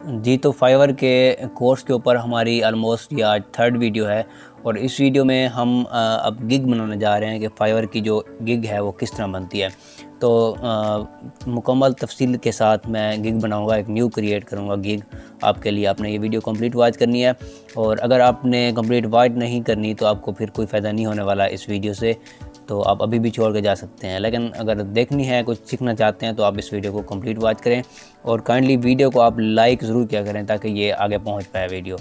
जी, तो फाइवर के कोर्स के ऊपर हमारी ऑलमोस्ट ये आज थर्ड वीडियो है और इस वीडियो में हम अब गिग बनाने जा रहे हैं कि फाइवर की जो गिग है वो किस तरह बनती है। तो मुकम्मल तफसील के साथ मैं गिग बनाऊंगा, एक न्यू क्रिएट करूंगा गिग आपके लिए। आपने ये वीडियो कंप्लीट वॉच करनी है और अगर आपने कंप्लीट वॉच नहीं करनी तो आपको फिर कोई फ़ायदा नहीं होने वाला इस वीडियो से, तो आप अभी भी छोड़ के जा सकते हैं। लेकिन अगर देखनी है, कुछ सीखना चाहते हैं तो आप इस वीडियो को कंप्लीट वॉच करें और काइंडली वीडियो को आप लाइक ज़रूर किया करें ताकि ये आगे पहुंच पाए वीडियो।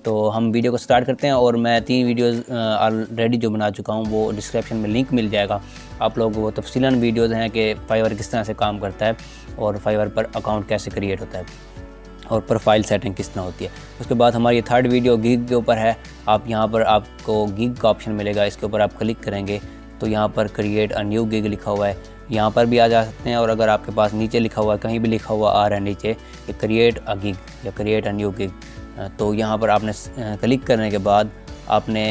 तो हम वीडियो को स्टार्ट करते हैं और मैं 3 वीडियोज़ ऑलरेडी जो बना चुका हूँ वो डिस्क्रिप्शन में लिंक मिल जाएगा आप लोगों को। तफसीलन वीडियोज़ हैं कि फाइवर किस तरह से काम करता है और फाइवर पर अकाउंट कैसे क्रिएट होता है और प्रोफाइल सेटिंग किस तरह होती है। उसके बाद हमारी ये थर्ड वीडियो गिग के ऊपर है। आप यहाँ पर आपको गिग का ऑप्शन मिलेगा, इसके ऊपर आप क्लिक करेंगे तो यहाँ पर क्रिएट अ न्यू गिग लिखा हुआ है, यहाँ पर भी आ जा सकते हैं। और अगर आपके पास नीचे लिखा हुआ है, कहीं भी लिखा हुआ आ रहा है नीचे कि क्रिएट अ गिग या क्रिएट अ न्यू गिग, तो यहाँ पर आपने क्लिक करने के बाद आपने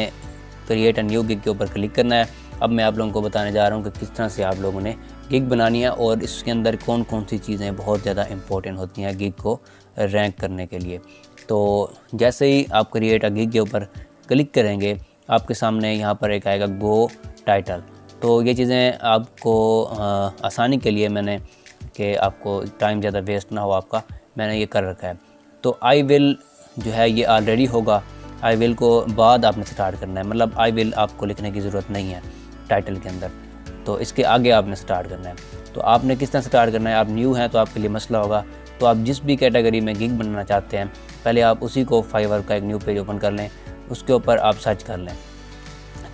क्रिएट अ न्यू गिग के ऊपर क्लिक करना है। अब मैं आप लोगों को बताने जा रहा हूँ कि किस तरह से आप लोगों ने गिग बनानी है और इसके अंदर कौन कौन सी चीज़ें बहुत ज़्यादा इंपॉर्टेंट होती हैं गिग को रैंक करने के लिए। तो जैसे ही आप क्रिएट अ गिग के ऊपर क्लिक करेंगे आपके सामने यहाँ पर एक आएगा गो टाइटल। तो ये चीज़ें आपको आसानी के लिए मैंने, कि आपको टाइम ज़्यादा वेस्ट ना हो आपका, मैंने ये कर रखा है। तो आई विल जो है ये ऑलरेडी होगा, आई विल को बाद आपने स्टार्ट करना है, मतलब आई विल आपको लिखने की ज़रूरत नहीं है टाइटल के अंदर, तो इसके आगे आपने स्टार्ट करना है। तो आपने किस तरह स्टार्ट करना है, आप न्यू हैं तो आपके लिए मसला होगा। तो आप जिस भी कैटेगरी में गिग बनाना चाहते हैं पहले आप उसी को फाइवर का एक न्यू पेज ओपन कर लें, उसके ऊपर आप सर्च कर लें।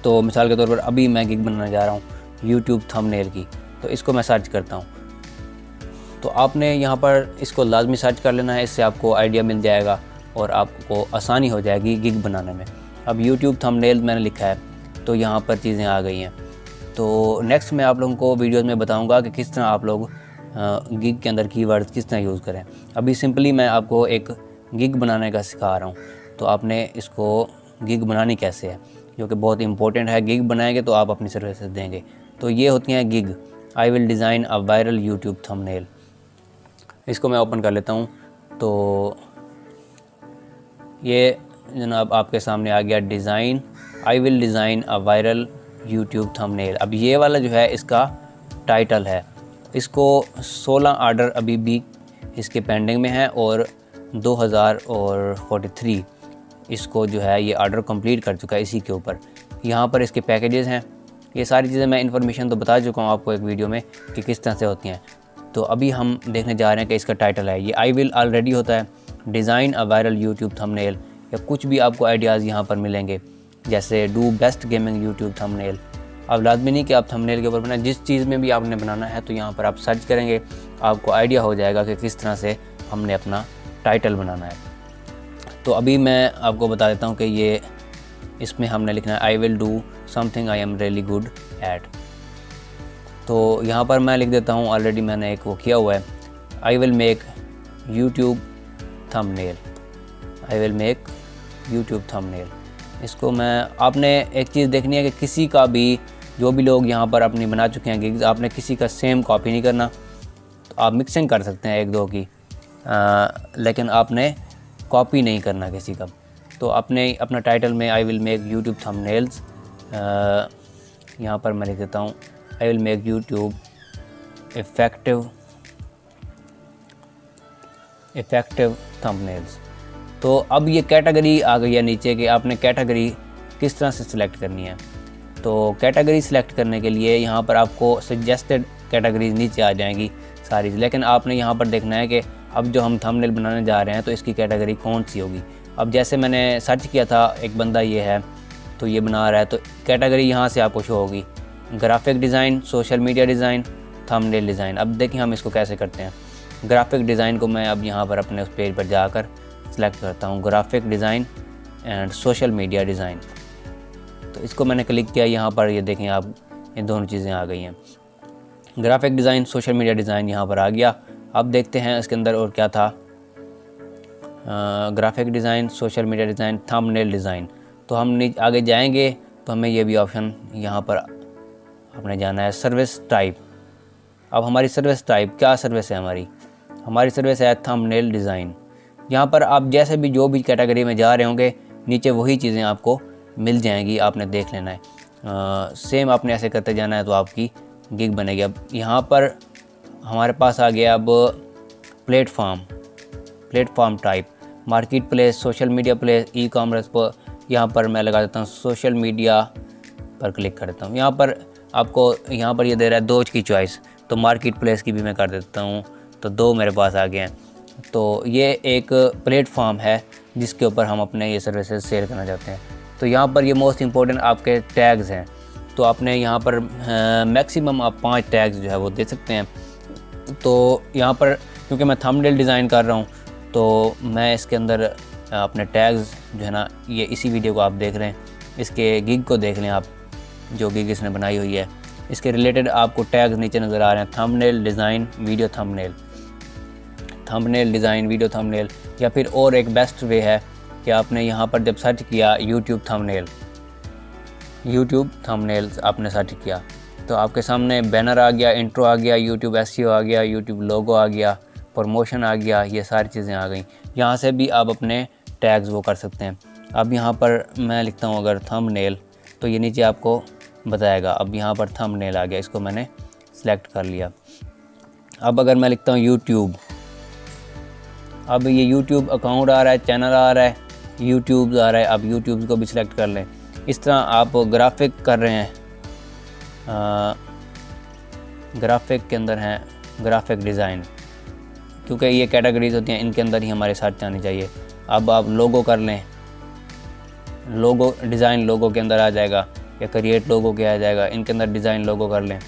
तो मिसाल के तौर पर अभी मैं गिग बनाने जा रहा हूँ यूट्यूब थंबनेल की, तो इसको मैं सर्च करता हूँ। तो आपने यहाँ पर इसको लाजमी सर्च कर लेना है, इससे आपको आइडिया मिल जाएगा और आपको आसानी हो जाएगी गिग बनाने में। अब यूट्यूब थंबनेल मैंने लिखा है तो यहाँ पर चीज़ें आ गई हैं। तो नेक्स्ट मैं आप लोगों को वीडियोज़ में बताऊँगा कि किस तरह आप लोग गिग के अंदर कीवर्ड्स किस तरह यूज़ करें। अभी सिंपली मैं आपको एक गिग बनाने का सिखा रहा हूँ, तो आपने इसको गिग बनानी कैसे है, जो कि बहुत इंपॉर्टेंट है। गिग बनाएंगे तो आप अपनी सर्विसेज देंगे। तो ये होती हैं gig. I will design a viral YouTube thumbnail, इसको मैं ओपन कर लेता हूँ। तो ये जनाब आपके सामने आ गया, design, I will design a viral YouTube thumbnail. अब ये वाला जो है इसका टाइटल है, इसको 16 आर्डर अभी भी इसके पेंडिंग में है और 2043 इसको जो है ये आर्डर कंप्लीट कर चुका है इसी के ऊपर। यहाँ पर इसके पैकेजेस हैं, ये सारी चीज़ें मैं इन्फॉर्मेशन तो बता चुका हूँ आपको एक वीडियो में कि किस तरह से होती हैं। तो अभी हम देखने जा रहे हैं कि इसका टाइटल है, ये आई विल ऑलरेडी होता है, design a viral YouTube thumbnail, या कुछ भी आपको आइडियाज़ यहाँ पर मिलेंगे जैसे do best gaming YouTube thumbnail. अब लाजमी नहीं कि आप थंबनेल के ऊपर बनाएं, जिस चीज़ में भी आपने बनाना है तो यहाँ पर आप सर्च करेंगे, आपको आइडिया हो जाएगा कि किस तरह से हमने अपना टाइटल बनाना है। तो अभी मैं आपको बता देता हूँ कि ये इसमें हमने लिखना है I will do something I am really good at. तो यहाँ पर मैं लिख देता हूँ, ऑलरेडी मैंने एक वो किया हुआ है, I will make YouTube thumbnail, I will make YouTube thumbnail. इसको मैं, आपने एक चीज़ देखनी है कि किसी का भी, जो भी लोग यहाँ पर अपनी बना चुके हैं गिग्स, आपने किसी का सेम कॉपी नहीं करना। तो आप मिक्सिंग कर सकते हैं एक दो की, लेकिन आपने कॉपी नहीं करना किसी का। तो अपने अपना टाइटल में I will make YouTube thumbnails, यहाँ पर मैं लिख देता हूँ I will make YouTube effective thumbnails. तो अब ये कैटेगरी आ गई है नीचे कि आपने कैटेगरी किस तरह से सिलेक्ट करनी है। तो कैटेगरी सिलेक्ट करने के लिए यहाँ पर आपको सजेस्टेड कैटेगरीज नीचे आ जाएंगी सारी, लेकिन आपने यहाँ पर देखना है कि अब जो हम थंबनेल बनाने जा रहे हैं तो इसकी कैटेगरी कौन सी होगी। अब जैसे मैंने सर्च किया था, एक बंदा ये है तो ये बना रहा है, तो कैटेगरी यहाँ से आपको शो होगी, graphic design, social media design, thumbnail design. अब देखिए हम इसको कैसे करते हैं। ग्राफिक डिज़ाइन को मैं अब यहाँ पर अपने उस पेज पर जाकर सेलेक्ट करता हूँ, graphic design and social media design. तो इसको मैंने क्लिक किया, यहाँ पर ये देखें आप, ये दोनों चीज़ें आ गई हैं, graphic design, social media design यहाँ पर आ गया। अब देखते हैं इसके अंदर और क्या था, graphic design, social media design, thumbnail design. तो हम आगे जाएंगे तो हमें ये भी ऑप्शन यहाँ पर आपने जाना है, सर्विस टाइप। अब हमारी सर्विस टाइप क्या सर्विस है, हमारी सर्विस है थंबनेल डिज़ाइन। यहाँ पर आप जैसे भी जो भी कैटेगरी में जा रहे होंगे नीचे वही चीज़ें आपको मिल जाएंगी, आपने देख लेना है। सेम आपने ऐसे करते जाना है तो आपकी गिग बनेगी। अब यहाँ पर हमारे पास आ गया अब platform type, market place, social media place, e commerce पर। यहाँ पर मैं लगा देता हूँ सोशल मीडिया पर क्लिक कर देता हूँ। यहाँ पर आपको यहाँ पर ये दे रहा है 2 की चॉइस, तो मार्केट प्लेस की भी मैं कर देता हूँ, तो 2 मेरे पास आ गए हैं। तो ये एक प्लेटफॉर्म है जिसके ऊपर हम अपने ये सर्विसेज सेल करना चाहते हैं। तो यहाँ पर ये मोस्ट इम्पोर्टेंट आपके टैग्स हैं, तो आपने यहाँ पर मैक्सिमम आप 5 टैग्स जो है वो दे सकते हैं। तो यहाँ पर क्योंकि मैं थंबनेल डिज़ाइन कर रहा हूँ तो मैं इसके अंदर अपने टैग्स जो है ना, ये इसी वीडियो को आप देख रहे हैं, इसके गिग को देख लें आप, जो गिग इसने बनाई हुई है, इसके रिलेटेड आपको टैग्स नीचे नज़र आ रहे हैं, thumbnail design video thumbnail, thumbnail design video thumbnail. या फिर और एक बेस्ट वे है कि आपने यहाँ पर जब सर्च किया यूट्यूब थंबनेल आपने सर्च किया तो आपके सामने बैनर आ गया, इंट्रो आ गया, यूट्यूब एसईओ आ गया, यूट्यूब लोगो आ गया, प्रमोशन आ गया, ये सारी चीज़ें आ गई। यहाँ से भी आप अपने टैग्स वो कर सकते हैं। अब यहाँ पर मैं लिखता हूँ अगर थंबनेल, तो ये नीचे आपको बताएगा। अब यहाँ पर थंबनेल आ गया, इसको मैंने सेलेक्ट कर लिया। अब अगर मैं लिखता हूँ यूट्यूब, अब ये यूट्यूब अकाउंट आ रहा है, चैनल आ रहा है, यूट्यूब आ रहा है। अब यूट्यूब को भी सिलेक्ट कर लें। इस तरह आप ग्राफिक कर रहे हैं, ग्राफिक के अंदर हैं ग्राफिक डिज़ाइन, क्योंकि ये कैटेगरीज होती हैं, इनके अंदर ही हमारे साथ आनी चाहिए। अब आप लोगो कर लें, लोगो डिज़ाइन लोगो के अंदर आ जाएगा, या क्रिएट लोगो के आ जाएगा, इनके अंदर डिज़ाइन लोगो कर लें।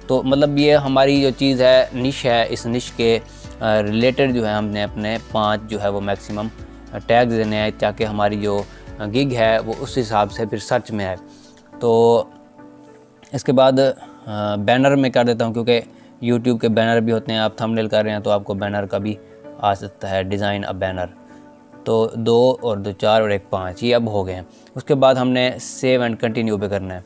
तो मतलब ये हमारी जो चीज़ है, निश है, इस निश के रिलेटेड जो है हमने अपने 5 जो है वो मैक्सिमम टैग्स देने हैं, ताकि हमारी जो गिग है वो उस हिसाब से फिर सर्च में है। तो इसके बाद बैनर में कर देता हूँ, क्योंकि यूट्यूब के बैनर भी होते हैं। आप थंबनेल कर रहे हैं तो आपको बैनर का भी आ सकता है, डिज़ाइन अ बैनर। तो 2 और 2 4 और 1 5 ये अब हो गए हैं। उसके बाद हमने सेव एंड कंटिन्यू पे करना है।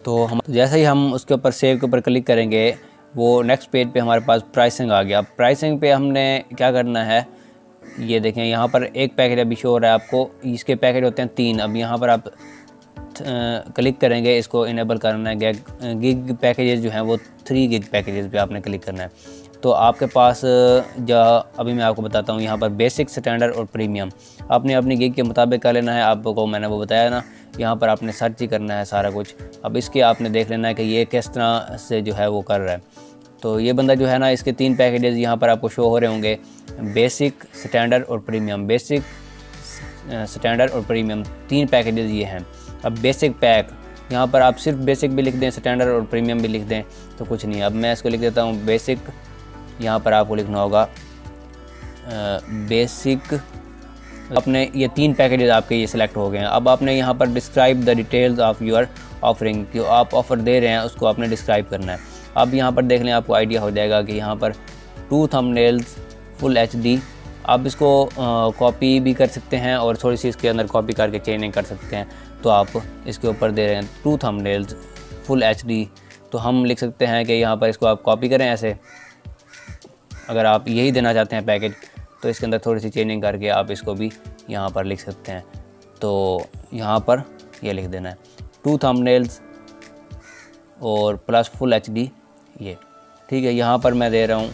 तो हम जैसे ही हम उसके ऊपर सेव के ऊपर क्लिक करेंगे, वो नेक्स्ट पेज पे हमारे पास प्राइसिंग आ गया। प्राइसिंग पे हमने क्या करना है, ये देखें यहाँ पर एक पैकेज अभी शो हो रहा है आपको, इसके पैकेज होते हैं 3। अब यहाँ पर आप क्लिक करेंगे, इसको इनेबल करना है। गिग पैकेजेस जो हैं वो 3 गिग पैकेजेस पे आपने क्लिक करना है। तो आपके पास जो अभी मैं आपको बताता हूँ, यहाँ पर बेसिक, स्टैंडर्ड और प्रीमियम आपने अपनी गिग के मुताबिक कर लेना है। आपको मैंने वो बताया ना, यहाँ पर आपने सर्च ही करना है सारा कुछ। अब इसके आपने देख लेना है कि ये किस तरह से जो है वो कर रहा है। तो ये बंदा जो है ना, इसके 3 पैकेजेस यहाँ पर आपको शो हो रहे होंगे, बेसिक, स्टैंडर्ड और प्रीमियम। बेसिक, स्टैंडर्ड और प्रीमियम 3 पैकेजेस ये हैं। अब बेसिक पैक, यहाँ पर आप सिर्फ बेसिक भी लिख दें, स्टैंडर्ड और प्रीमियम भी लिख दें तो कुछ नहीं। अब मैं इसको लिख देता हूँ बेसिक। यहाँ पर आपको लिखना होगा बेसिक। अपने ये 3 पैकेजेस आपके ये सिलेक्ट हो गए हैं। अब आपने यहाँ पर describe the details of your offering, जो आप ऑफ़र दे रहे हैं उसको आपने डिस्क्राइब करना है। अब यहाँ पर देख लें, आपको आइडिया हो जाएगा कि यहाँ पर 2 थंबनेल्स फुल HD। आप इसको कॉपी भी कर सकते हैं और थोड़ी सी इसके अंदर कॉपी करके चेंजिंग कर सकते हैं। तो आप इसके ऊपर दे रहे हैं 2 थंबनेल्स फुल HD, तो हम लिख सकते हैं कि यहाँ पर इसको आप कॉपी करें ऐसे। अगर आप यही देना चाहते हैं पैकेज, तो इसके अंदर थोड़ी सी चेंजिंग करके आप इसको भी यहाँ पर लिख सकते हैं। तो यहाँ पर ये लिख देना है 2 थंबनेल्स और प्लस फुल HD, ये ठीक है। यहाँ पर मैं दे रहा हूँ,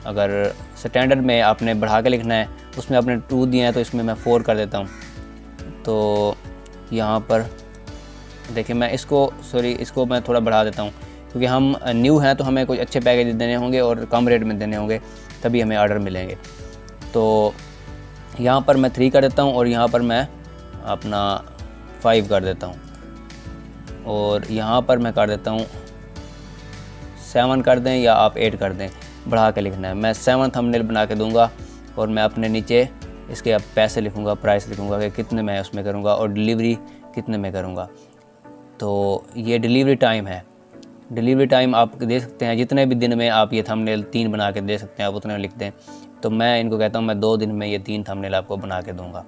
अगर स्टैंडर्ड में आपने बढ़ा के लिखना है, उसमें आपने 2 दिए हैं तो इसमें मैं 4 कर देता हूँ। तो यहाँ पर देखिए, मैं इसको मैं थोड़ा बढ़ा देता हूँ, क्योंकि हम न्यू हैं तो हमें कुछ अच्छे पैकेज देने होंगे और कम रेट में देने होंगे, तभी हमें ऑर्डर मिलेंगे। तो यहाँ पर मैं 3 कर देता हूँ और यहाँ पर मैं अपना 5 कर देता हूँ, और यहाँ पर मैं कर देता हूँ 7 कर दें या आप 8 कर दें, बढ़ा के लिखना है। मैं 7 थंबनेल बना के दूँगा और मैं अपने नीचे इसके अब पैसे लिखूँगा, प्राइस लिखूँगा कि कितने मैं उसमें करूँगा और डिलीवरी कितने में करूँगा। तो ये डिलीवरी टाइम है। डिलीवरी टाइम आप दे सकते हैं जितने भी दिन में आप ये थंबनेल 3 बना के दे सकते हैं, आप उतने में लिख दें। तो मैं इनको कहता हूँ मैं 2 दिन में ये 3 थंबनेल आपको बना के दूँगा।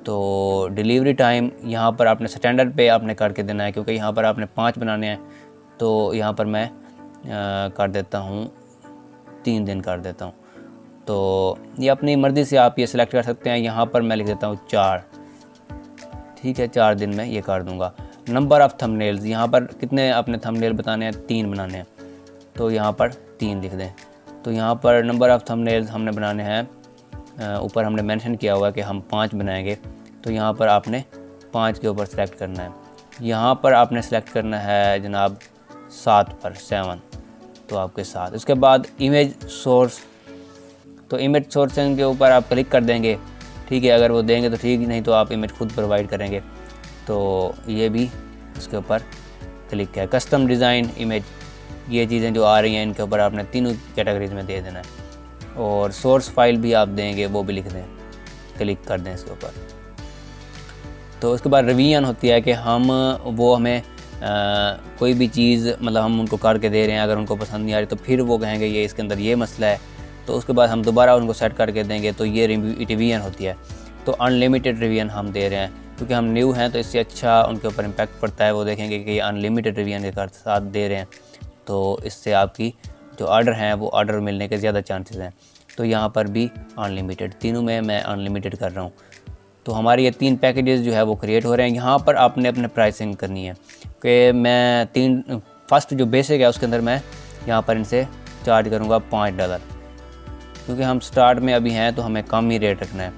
तो डिलीवरी टाइम यहाँ पर आपने स्टैंडर्ड पे आपने करके देना है, क्योंकि यहाँ पर आपने 5 बनाने हैं। तो यहाँ पर मैं कर देता हूँ 3 दिन कर देता हूँ। तो ये अपनी मर्ज़ी से आप ये सिलेक्ट कर सकते हैं। यहाँ पर मैं लिख देता हूँ 4, ठीक है, 4 दिन में ये कर दूँगा। नंबर ऑफ़ थंबनेल्स, यहाँ पर कितने अपने थंबनेल बताने हैं, 3 बनाने हैं, तो यहाँ पर 3 लिख दें। तो यहाँ पर नंबर ऑफ़ थंबनेल्स हमने बनाने हैं, ऊपर हमने मेंशन किया हुआ है कि हम 5 बनाएंगे, तो यहाँ पर आपने 5 के ऊपर सेलेक्ट करना है। यहाँ पर आपने सेलेक्ट करना है जनाब 7 पर, 7, तो आपके 7। उसके बाद इमेज सोर्स, तो इमेज सोर्सिंग के ऊपर आप क्लिक कर देंगे, ठीक है, अगर वो देंगे तो ठीक, नहीं तो आप इमेज खुद प्रोवाइड करेंगे। तो ये भी इसके ऊपर क्लिक है। कस्टम डिज़ाइन इमेज, ये चीज़ें जो आ रही हैं इनके ऊपर आपने तीनों कैटेगरीज में दे देना है। और सोर्स फाइल भी आप देंगे, वो भी लिख दें, क्लिक कर दें इसके ऊपर। तो उसके बाद रिवीजन होती है कि वो हमें कोई भी चीज़ मतलब हम उनको करके दे रहे हैं, अगर उनको पसंद नहीं आ रही तो फिर वो कहेंगे ये इसके अंदर ये मसला है, तो उसके बाद हम दोबारा उनको सेट करके देंगे, तो ये रिवीजन होती है। तो अनलिमिटेड रिवीजन हम दे रहे हैं क्योंकि हम न्यू हैं, तो इससे अच्छा उनके ऊपर इम्पैक्ट पड़ता है। वो देखेंगे कि ये अनलिमिटेड रिवीजन के साथ दे रहे हैं, तो इससे आपकी जो ऑर्डर हैं वो ऑर्डर मिलने के ज़्यादा चांसेस हैं। तो यहाँ पर भी अनलिमिटेड, तीनों में मैं अनलिमिटेड कर रहा हूँ। तो हमारे ये 3 पैकेजेस जो है वो क्रिएट हो रहे हैं। यहाँ पर आपने अपने प्राइसिंग करनी है कि मैं फर्स्ट जो बेसिक है उसके अंदर मैं यहाँ पर इनसे चार्ज करूँगा $5, क्योंकि हम स्टार्ट में अभी हैं तो हमें कम ही रेट रखना है,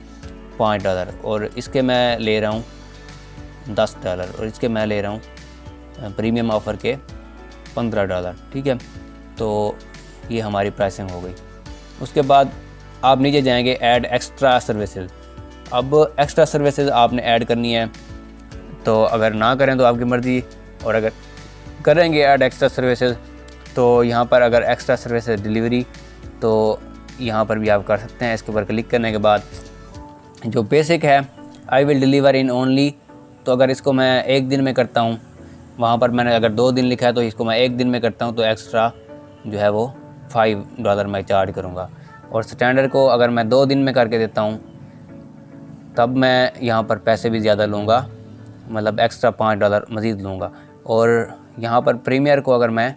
$5। और इसके मैं ले रहा हूँ $10, और इसके मैं ले रहा हूँ प्रीमियम ऑफ़र के $15, ठीक है। तो ये हमारी प्राइसिंग हो गई। उसके बाद आप नीचे जाएंगे ऐड एक्स्ट्रा सर्विसेज। अब एक्स्ट्रा सर्विसेज आपने ऐड करनी है, तो अगर ना करें तो आपकी मर्ज़ी, और अगर करेंगे ऐड एक्स्ट्रा सर्विसेज तो यहाँ पर अगर एक्स्ट्रा सर्विसेज डिलीवरी, तो यहाँ पर भी आप कर सकते हैं। इसके ऊपर क्लिक करने के बाद जो बेसिक है I will deliver in only, तो अगर इसको मैं 1 दिन में करता हूँ, वहाँ पर मैंने अगर 2 दिन लिखा है तो इसको मैं 1 दिन में करता हूँ, तो एक्स्ट्रा जो है वो $5 मैं चार्ज करूँगा। और स्टैंडर्ड को अगर मैं 2 दिन में करके देता हूँ तब मैं यहाँ पर पैसे भी ज़्यादा लूँगा, मतलब एक्स्ट्रा $5 मज़ीद लूँगा। और यहाँ पर प्रीमियर को अगर मैं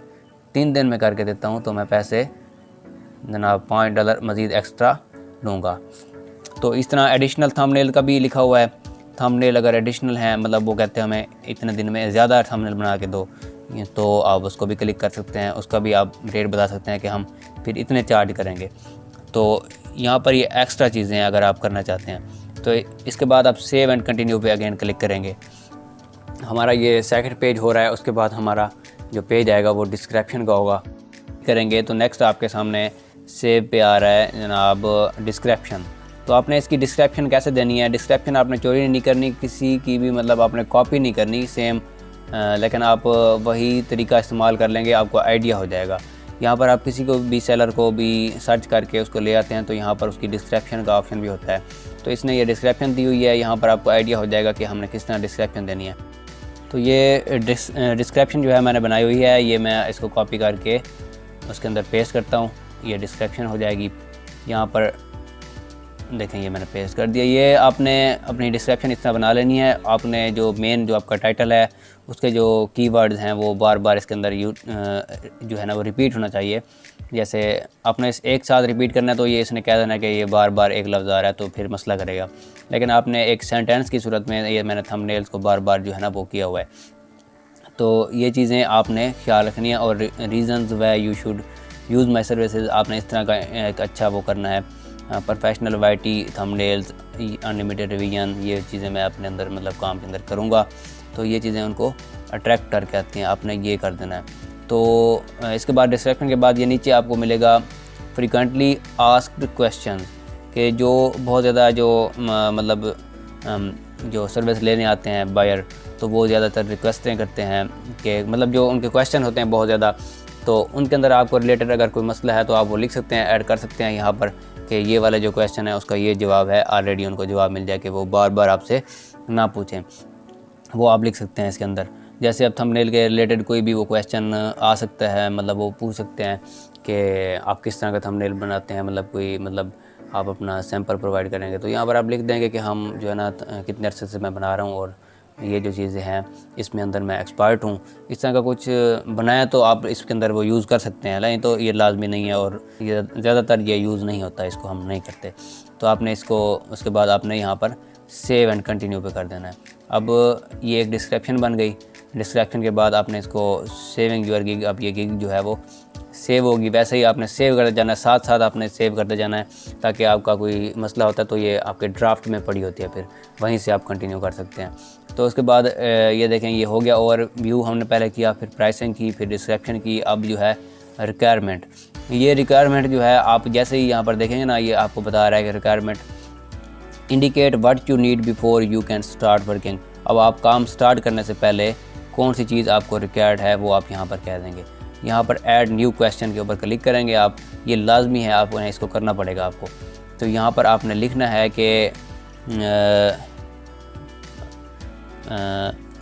3 दिन में करके देता हूँ तो मैं पैसे जनाब $5 मज़ीद एक्स्ट्रा लूँगा। तो इस तरह एडिशनल थंबनेल का भी लिखा हुआ है। थंबनेल अगर एडिशनल हैं, मतलब वो कहते हैं हमें इतने दिन में ज़्यादा थंबनेल बना के दो, तो आप उसको भी क्लिक कर सकते हैं। उसका भी आप रेट बता सकते हैं कि हम फिर इतने चार्ज करेंगे। तो यहाँ पर ये एक्स्ट्रा चीज़ें हैं अगर आप करना चाहते हैं। तो इसके बाद आप सेव एंड कंटिन्यू पे अगेन क्लिक करेंगे। हमारा ये सेकंड पेज हो रहा है। उसके बाद हमारा जो पेज आएगा वो डिस्क्रिप्शन का होगा, करेंगे तो नेक्स्ट आपके सामने सेव पे आ रहा है जनाब डिस्क्रिप्शन। तो आपने इसकी डिस्क्रिप्शन कैसे देनी है, डिस्क्रिप्शन आपने चोरी नहीं करनी किसी की भी, मतलब आपने कॉपी नहीं करनी सेम, लेकिन आप वही तरीका इस्तेमाल कर लेंगे, आपको आइडिया हो जाएगा। यहाँ पर आप किसी को भी सेलर को भी सर्च करके उसको ले आते हैं तो यहाँ पर उसकी डिस्क्रिप्शन का ऑप्शन भी होता है। तो इसने ये डिस्क्रिप्शन दी हुई है, यहाँ पर आपको आइडिया हो जाएगा कि हमने किस तरह डिस्क्रिप्शन देनी है। तो ये डिस्क्रिप्शन जो है मैंने बनाई हुई है, ये मैं इसको कॉपी करके उसके अंदर पेस्ट करता हूँ, ये डिस्क्रिप्शन हो जाएगी। यहाँ पर देखें ये मैंने पेस्ट कर दिया। ये आपने अपनी डिस्क्रिप्शन इस तरह बना लेनी है। आपने जो मेन जो आपका टाइटल है उसके जो कीवर्ड्स हैं वो बार बार इसके अंदर जो है ना वो रिपीट होना चाहिए। जैसे आपने एक साथ रिपीट करना है तो ये इसने कह देना कि ये बार बार एक लफ्ज़ आ रहा है तो फिर मसला करेगा, लेकिन आपने एक सेंटेंस की सूरत में ये मैंने थंबनेल्स को बार बार जो है ना वो किया हुआ है। तो ये चीज़ें आपने ख्याल रखनी है। और reasons way you should use my services, आपने इस तरह का एक अच्छा वो करना है। प्रोफेशनल वाइटी थंबनेल्स, अनलिमिटेड रिवीजन, ये चीज़ें मैं अपने अंदर मतलब काम के अंदर करूँगा। तो ये चीज़ें उनको अट्रैक्ट करके आती हैं, आपने ये कर देना है। तो इसके बाद डिस्क्रिप्शन के बाद ये नीचे आपको मिलेगा फ्रीक्वेंटली आस्क्ड क्वेश्चन, कि जो बहुत ज़्यादा जो मतलब जो सर्विस लेने आते हैं बायर, तो वो ज़्यादातर रिक्वेस्टें करते हैं कि मतलब जो उनके क्वेश्चन होते हैं बहुत ज़्यादा, तो उनके अंदर आपको रिलेटेड अगर कोई मसला है तो आप वो लिख सकते हैं, ऐड कर सकते हैं यहाँ पर कि ये वाला जो क्वेश्चन है उसका ये जवाब है, ऑलरेडी उनको जवाब मिल जाए कि वो बार बार आपसे ना पूछें, वो आप लिख सकते हैं इसके अंदर। जैसे अब थंबनेल के रिलेटेड कोई भी वो क्वेश्चन आ सकता है, मतलब वो पूछ सकते हैं कि आप किस तरह का थंबनेल बनाते हैं, मतलब कोई मतलब आप अपना सैंपल प्रोवाइड करेंगे, तो यहाँ पर आप लिख देंगे कि हम जो है ना कितने अरसे से मैं बना रहा हूँ और ये जो चीज़ें हैं इसमें अंदर मैं एक्सपर्ट हूँ। इस तरह का कुछ बनाया तो आप इसके अंदर वो यूज़ कर सकते हैं, नहीं तो ये लाजमी नहीं है और ये ज़्यादातर ये यूज़ नहीं होता, इसको हम नहीं करते। तो आपने इसको उसके बाद आपने यहाँ पर सेव एंड कंटिन्यू पे कर देना है। अब ये एक डिस्क्रिप्शन बन गई। डिस्क्रिप्शन के बाद आपने इसको सेविंग यूर गिग, अब ये गिग जो है वो सेव होगी। वैसे ही आपने सेव करते जाना है, साथ साथ आपने सेव करते जाना है, ताकि आपका कोई मसला होता है तो ये आपके ड्राफ्ट में पड़ी होती है, फिर वहीं से आप कंटिन्यू कर सकते हैं। तो उसके बाद ये देखें ये हो गया। और व्यू हमने पहले किया, फिर प्राइसिंग की, फिर डिस्क्रिप्शन की। अब जो है रिक्वायरमेंट, ये रिक्वायरमेंट जो है आप जैसे ही यहाँ पर देखेंगे ना, ये आपको बता रहा है कि requirement indicate what you need before you can start working. अब आप काम स्टार्ट करने से पहले कौन सी चीज़ आपको रिक्वायर्ड है वो आप यहाँ पर कह देंगे। यहाँ पर ऐड न्यू क्वेश्चन के ऊपर क्लिक करेंगे आप, ये लाजमी है, आपको इसको करना पड़ेगा आपको। तो यहाँ पर आपने लिखना है कि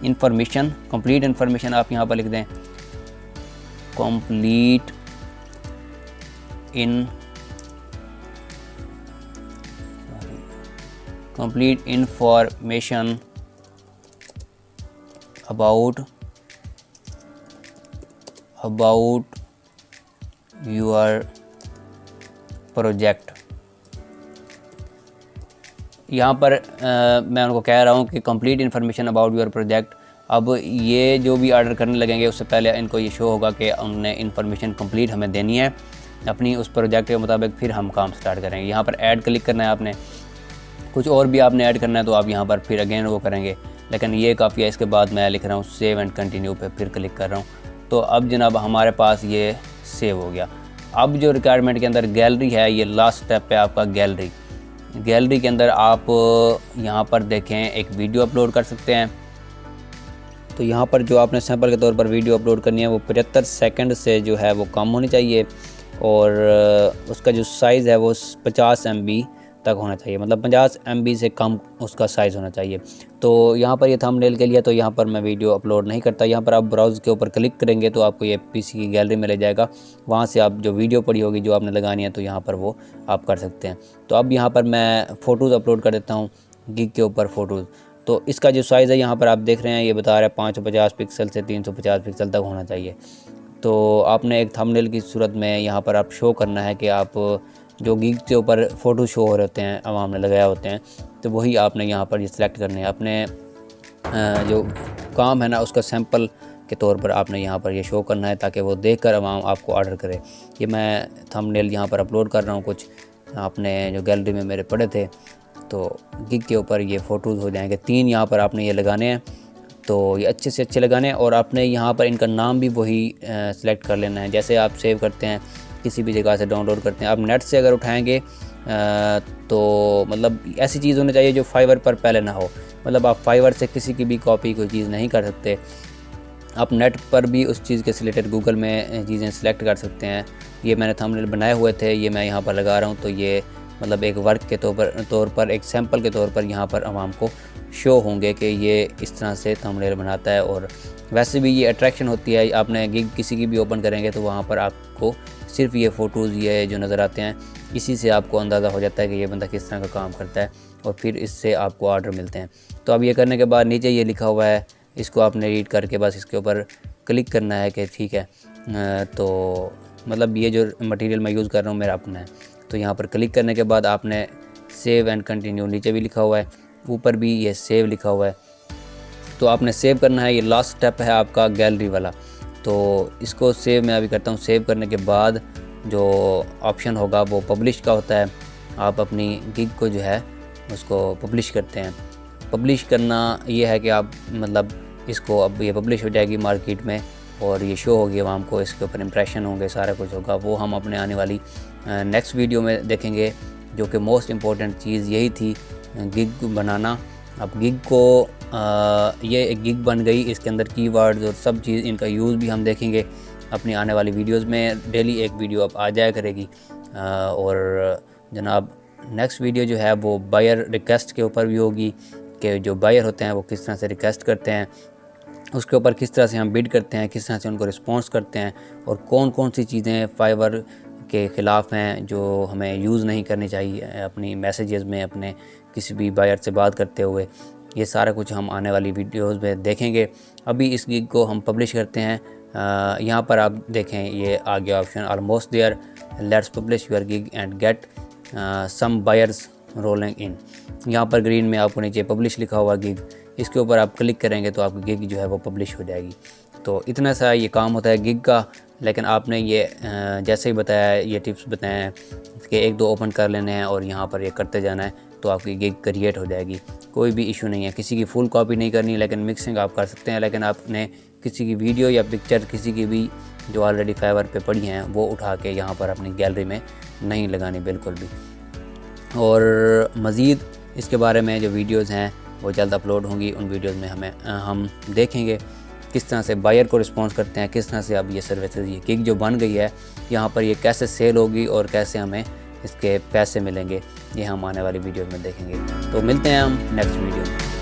इंफॉर्मेशन, कंप्लीट इंफॉर्मेशन आप यहाँ पर लिख दें, complete information about your project. यहाँ पर मैं उनको कह रहा हूँ कि complete information about your project. अब ये जो भी ऑर्डर करने लगेंगे उससे पहले इनको ये शो होगा कि उन्होंने इन्फॉर्मेशन कंप्लीट हमें देनी है अपनी उस प्रोजेक्ट के मुताबिक, फिर हम काम स्टार्ट करेंगे। यहाँ पर ऐड क्लिक करना है आपने, कुछ और भी आपने ऐड करना है तो आप यहाँ पर फिर अगेन वो करेंगे, लेकिन ये काफ़ी है। इसके बाद मैं लिख रहा हूँ सेव एंड कंटिन्यू पे, फिर क्लिक कर रहा हूँ। तो अब जनाब हमारे पास ये सेव हो गया। अब जो रिक्वायरमेंट के अंदर गैलरी है, ये लास्ट स्टेप है आपका गैलरी। गैलरी के अंदर आप यहाँ पर देखें एक वीडियो अपलोड कर सकते हैं। तो यहाँ पर जो आपने सैंपल के तौर पर वीडियो अपलोड करनी है वो 75 सेकंड से जो है वो कम होनी चाहिए, और उसका जो साइज़ है वो 50 MB तक होना चाहिए, मतलब 50 MB से कम उसका साइज़ होना चाहिए। तो यहाँ पर ये थंबनेल के लिए तो यहाँ पर मैं वीडियो अपलोड नहीं करता। यहाँ पर आप ब्राउज़ के ऊपर क्लिक करेंगे तो आपको ये पीसी की गैलरी में ले जाएगा, वहाँ से आप जो वीडियो पड़ी होगी जो आपने लगानी है तो यहाँ पर वो आप कर सकते हैं। तो अब यहाँ पर मैं फ़ोटोज़ अपलोड कर देता हूँ गिग के ऊपर फ़ोटोज़। तो इसका जो साइज़ है यहाँ पर आप देख रहे हैं, ये बता रहा है 550 पिक्सल से 350 पिक्सल तक होना चाहिए। तो आपने एक थंबनेल की सूरत में यहाँ पर आप शो करना है कि आप जो गिग के ऊपर फ़ोटो शो हो रहे होते हैं, आवाम ने लगाया होते हैं, तो वही आपने यहाँ पर ये सिलेक्ट करने हैं। अपने जो काम है ना उसका सैंपल के तौर पर आपने यहाँ पर ये शो करना है, ताकि वो देखकर आवाम आपको ऑर्डर करे। ये मैं थंबनेल यहाँ पर अपलोड कर रहा हूँ, कुछ आपने जो गैलरी में मेरे पड़े थे, तो गिग के ऊपर ये फ़ोटोज़ हो जाएंगे। 3 यहाँ पर आपने ये लगाने हैं, तो ये अच्छे से अच्छे लगाने हैं। और आपने यहाँ पर इनका नाम भी वही सिलेक्ट कर लेना है, जैसे आप सेव करते हैं किसी भी जगह से डाउनलोड करते हैं। आप नेट से अगर उठाएंगे तो मतलब ऐसी चीज़ होनी चाहिए जो फाइवर पर पहले ना हो, मतलब आप फाइवर से किसी की भी कॉपी कोई चीज़ नहीं कर सकते। आप नेट पर भी उस चीज़ के रिलेटेड गूगल में चीज़ें सिलेक्ट कर सकते हैं। ये मैंने थंबनेल बनाए हुए थे, ये मैं यहाँ पर लगा रहा हूँ, तो ये मतलब एक वर्क के तौर पर एक सैंपल के तौर पर यहाँ पर आवाम को शो होंगे कि ये इस तरह से थंबनेल बनाता है। और वैसे भी ये अट्रैक्शन होती है, आपने गिग किसी की भी ओपन करेंगे तो वहाँ पर आपको सिर्फ ये फ़ोटोज़ ये जो नज़र आते हैं, इसी से आपको अंदाज़ा हो जाता है कि ये बंदा किस तरह का काम करता है, और फिर इससे आपको ऑर्डर मिलते हैं। तो अब ये करने के बाद नीचे ये लिखा हुआ है, इसको आपने रीड करके बस इसके ऊपर क्लिक करना है कि ठीक है। तो मतलब ये जो मटेरियल मैं यूज़ कर रहा हूँ मेरा अपना है। तो यहाँ पर क्लिक करने के बाद आपने सेव एंड कंटिन्यू, नीचे भी लिखा हुआ है, ऊपर भी ये सेव लिखा हुआ है, तो आपने सेव करना है। ये लास्ट स्टेप है आपका गैलरी वाला, तो इसको सेव मैं अभी करता हूँ। सेव करने के बाद जो ऑप्शन होगा वो पब्लिश का होता है। आप अपनी गिग को जो है उसको पब्लिश करते हैं। पब्लिश करना ये है कि आप मतलब इसको अब ये पब्लिश हो जाएगी मार्केट में, और ये शो होगी आवाम को, इसके ऊपर इंप्रेशन होंगे, सारा कुछ होगा। वो हम अपने आने वाली नेक्स्ट वीडियो में देखेंगे, जो कि मोस्ट इम्पॉर्टेंट चीज़ यही थी गिग बनाना। अब गिग को ये एक गिग बन गई, इसके अंदर कीवर्ड्स और सब चीज़ इनका यूज़ भी हम देखेंगे अपनी आने वाली वीडियोस में। डेली एक वीडियो अब आ जाया करेगी। और जनाब नेक्स्ट वीडियो जो है वो बायर रिक्वेस्ट के ऊपर भी होगी, कि जो बायर होते हैं वो किस तरह से रिक्वेस्ट करते हैं, उसके ऊपर किस तरह से हम बिड करते हैं, किस तरह से उनको रिस्पॉन्स करते हैं, और कौन कौन सी चीज़ें फाइवर के ख़िलाफ़ हैं जो हमें यूज़ नहीं करनी चाहिए अपनी मैसेजेस में, अपने किसी भी बायर से बात करते हुए। ये सारा कुछ हम आने वाली वीडियोस में देखेंगे। अभी इस गिग को हम पब्लिश करते हैं। यहाँ पर आप देखें ये आ गया option almost there, let's publish your gig and get some buyers rolling in. यहाँ पर ग्रीन में आपको नीचे पब्लिश लिखा हुआ गिग, इसके ऊपर आप क्लिक करेंगे तो आपकी गिग जो है वो पब्लिश हो जाएगी। तो इतना सा ये काम होता है गिग का। लेकिन आपने ये जैसे ही बताया, ये टिप्स बताए हैं कि 1-2 ओपन कर लेने हैं और यहाँ पर ये करते जाना है तो आपकी गिग क्रिएट हो जाएगी। कोई भी इशू नहीं है, किसी की फुल कॉपी नहीं करनी, लेकिन मिक्सिंग आप कर सकते हैं। लेकिन आपने किसी की वीडियो या पिक्चर किसी की भी जो ऑलरेडी फाइवर पे पड़ी हैं वो उठा के यहाँ पर अपनी गैलरी में नहीं लगानी बिल्कुल भी। और मज़ीद इसके बारे में जो वीडियोज़ हैं वो जल्द अपलोड होंगी। उन वीडियोज़ में हम देखेंगे किस तरह से बायर को रिस्पॉन्स करते हैं, किस तरह से अब ये सर्विसेज, ये गिग जो बन गई है यहाँ पर, ये कैसे सेल होगी और कैसे हमें इसके पैसे मिलेंगे, ये हम आने वाली वीडियो में देखेंगे। तो मिलते हैं हम नेक्स्ट वीडियो में।